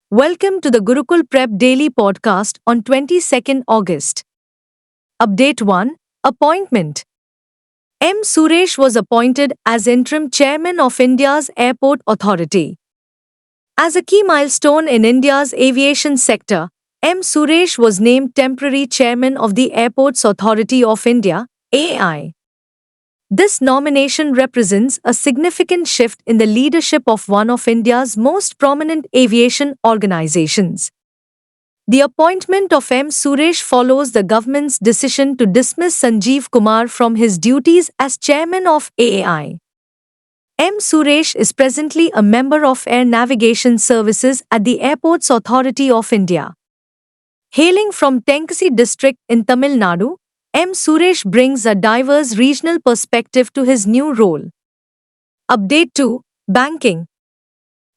Welcome to the Gurukul Prep Daily Podcast on 22nd August. Update 1. Appointment. M. Suresh was appointed as interim chairman of India's Airport Authority. As a key milestone in India's aviation sector, M. Suresh was named temporary chairman of the Airports Authority of India, AI. This nomination represents a significant shift in the leadership of one of India's most prominent aviation organizations. The appointment of M. Suresh follows the government's decision to dismiss Sanjeev Kumar from his duties as chairman of AAI. M. Suresh is presently a member of Air Navigation Services at the Airports Authority of India. Hailing from Tenkasi district in Tamil Nadu, M. Suresh brings a diverse regional perspective to his new role. Update 2. Banking.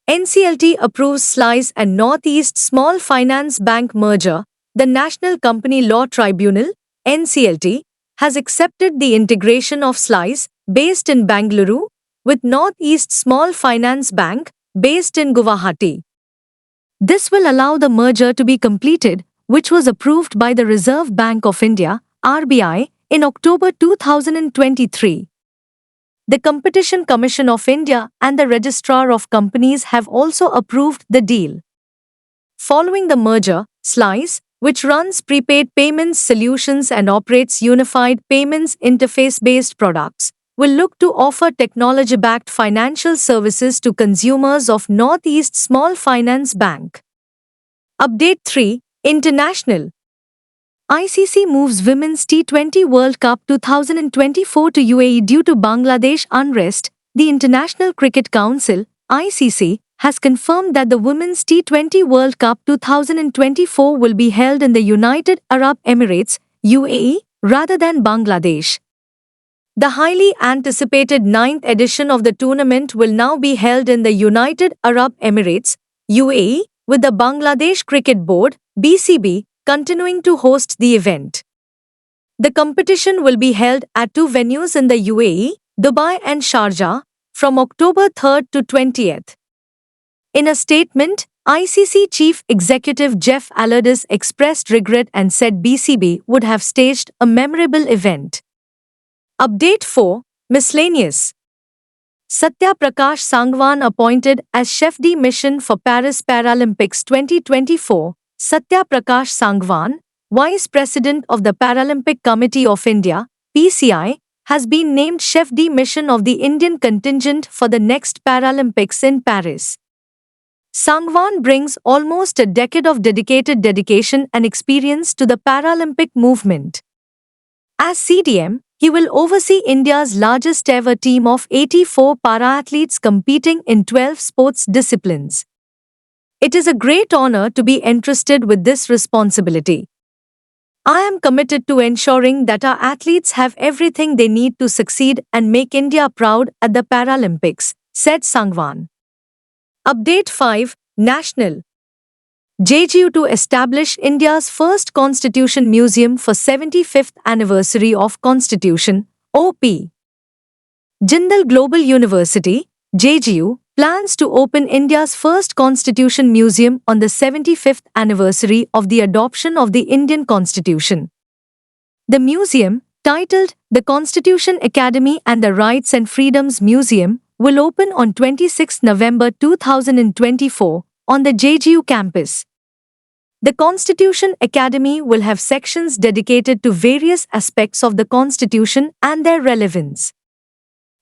NCLT approves Slice and Northeast Small Finance Bank merger. The National Company Law Tribunal, NCLT, has accepted the integration of Slice, based in Bengaluru, with Northeast Small Finance Bank, based in Guwahati. This will allow the merger to be completed, which was approved by the Reserve Bank of India, RBI, in October 2023. The Competition Commission of India and the Registrar of Companies have also approved the deal. Following the merger, Slice, which runs prepaid payments solutions and operates unified payments interface-based products, will look to offer technology-backed financial services to consumers of Northeast Small Finance Bank. Update 3. International. ICC moves Women's T20 World Cup 2024 to UAE due to Bangladesh unrest. The International Cricket Council, ICC, has confirmed that the Women's T20 World Cup 2024 will be held in the United Arab Emirates, UAE, rather than Bangladesh. The highly anticipated 9th edition of the tournament will now be held in the United Arab Emirates, UAE, with the Bangladesh Cricket Board, BCB, continuing to host the event. The competition will be held at two venues in the UAE, Dubai and Sharjah, from October 3rd to 20th. In a statement, ICC Chief Executive Jeff Allardyce expressed regret and said BCB would have staged a memorable event. Update 4. Miscellaneous. Satya Prakash Sangwan appointed as chef de mission for Paris Paralympics 2024. Satya Prakash Sangwan, Vice President of the Paralympic Committee of India, PCI, has been named chef de mission of the Indian contingent for the next Paralympics in Paris. Sangwan brings almost a decade of dedication and experience to the Paralympic movement. As CDM, he will oversee India's largest ever team of 84 para-athletes competing in 12 sports disciplines. It is a great honor to be entrusted with this responsibility. I am committed to ensuring that our athletes have everything they need to succeed and make India proud at the Paralympics, said Sangwan. Update 5. National. JGU to establish India's first Constitution Museum for 75th Anniversary of Constitution, OP. Jindal Global University, JGU, plans to open India's first Constitution Museum on the 75th anniversary of the adoption of the Indian Constitution. The museum, titled The Constitution Academy and the Rights and Freedoms Museum, will open on 26 November 2024 on the JGU campus. The Constitution Academy will have sections dedicated to various aspects of the Constitution and their relevance.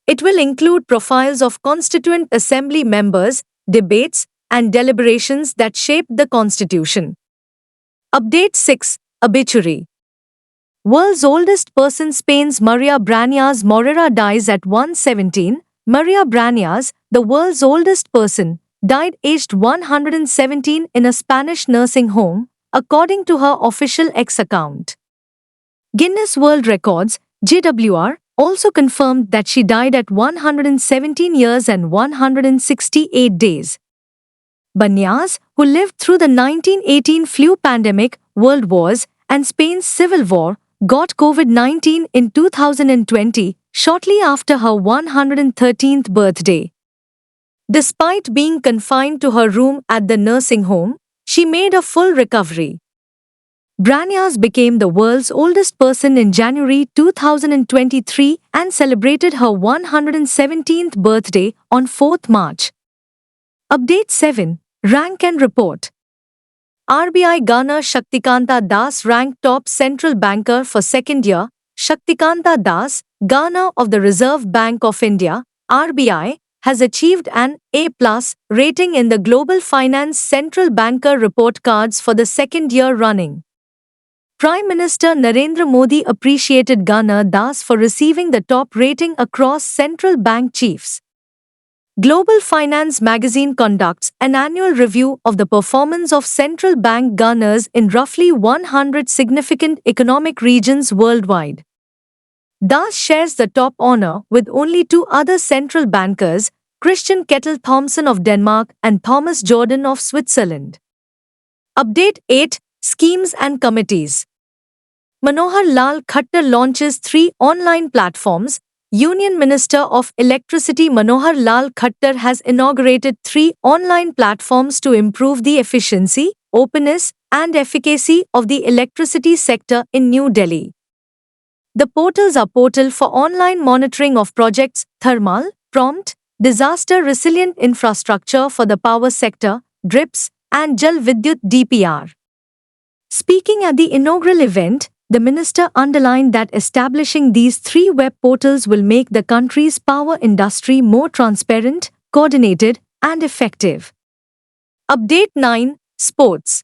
It will include profiles of Constituent Assembly members, debates, and deliberations that shaped the Constitution. Update 6. Obituary. World's oldest person Spain's Maria Brañas Morera dies at 117. Maria Brañas, the world's oldest person, died aged 117 in a Spanish nursing home, according to her official X account. Guinness World Records, GWR, also confirmed that she died at 117 years and 168 days. Brañas, who lived through the 1918 flu pandemic, world wars, and Spain's civil war, got COVID-19 in 2020, shortly after her 113th birthday. Despite being confined to her room at the nursing home, she made a full recovery. Branyas became the world's oldest person in January 2023 and celebrated her 117th birthday on 4th March. Update 7. Rank and Report. RBI Governor Shaktikanta Das ranked top central banker for second year. Shaktikanta Das, Governor of the Reserve Bank of India, RBI, has achieved an A+ rating in the Global Finance Central Banker Report Cards for the second year running. Prime Minister Narendra Modi appreciated Governor Das for receiving the top rating across central bank chiefs. Global Finance magazine conducts an annual review of the performance of central bank governors in roughly 100 significant economic regions worldwide. Das shares the top honor with only two other central bankers, Christian Kettle Thompson of Denmark and Thomas Jordan of Switzerland. Update 8. Schemes and Committees. Manohar Lal Khattar launches 3 online platforms. Union Minister of Electricity Manohar Lal Khattar has inaugurated 3 online platforms to improve the efficiency, openness, and efficacy of the electricity sector in New Delhi. The portals are portal for online monitoring of projects, thermal, prompt, disaster resilient infrastructure for the power sector, DRIPS, and Jal Vidyut DPR. Speaking at the inaugural event, the minister underlined that establishing these 3 web portals will make the country's power industry more transparent, coordinated, and effective. Update 9. Sports.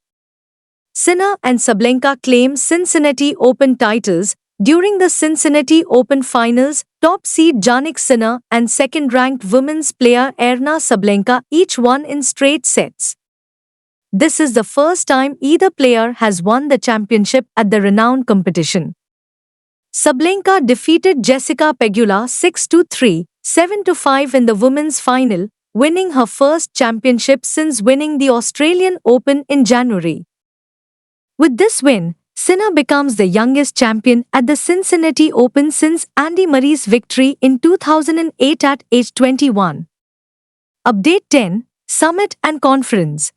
Sinner and Sabalenka claim Cincinnati Open titles. During the Cincinnati Open Finals, top seed Jannik Sinner and second-ranked women's player Aryna Sabalenka each won in straight sets. This is the first time either player has won the championship at the renowned competition. Sabalenka defeated Jessica Pegula 6-3, 7-5 in the women's final, winning her first championship since winning the Australian Open in January. With this win, Sinner becomes the youngest champion at the Cincinnati Open since Andy Murray's victory in 2008 at age 21. Update 10. Summit and Conference.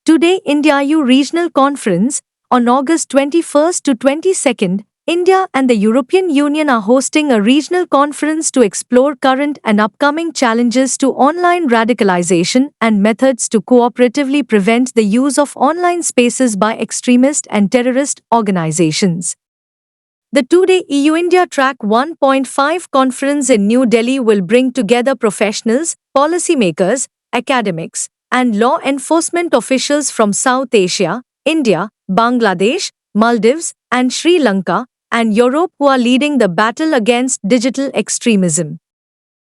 Today India-EU Regional Conference, on August 21st to 22nd, India and the European Union are hosting a regional conference to explore current and upcoming challenges to online radicalization and methods to cooperatively prevent the use of online spaces by extremist and terrorist organizations. The 2-day EU-India Track 1.5 conference in New Delhi will bring together professionals, policymakers, academics, and law enforcement officials from South Asia, India, Bangladesh, Maldives, and Sri Lanka, and Europe who are leading the battle against digital extremism.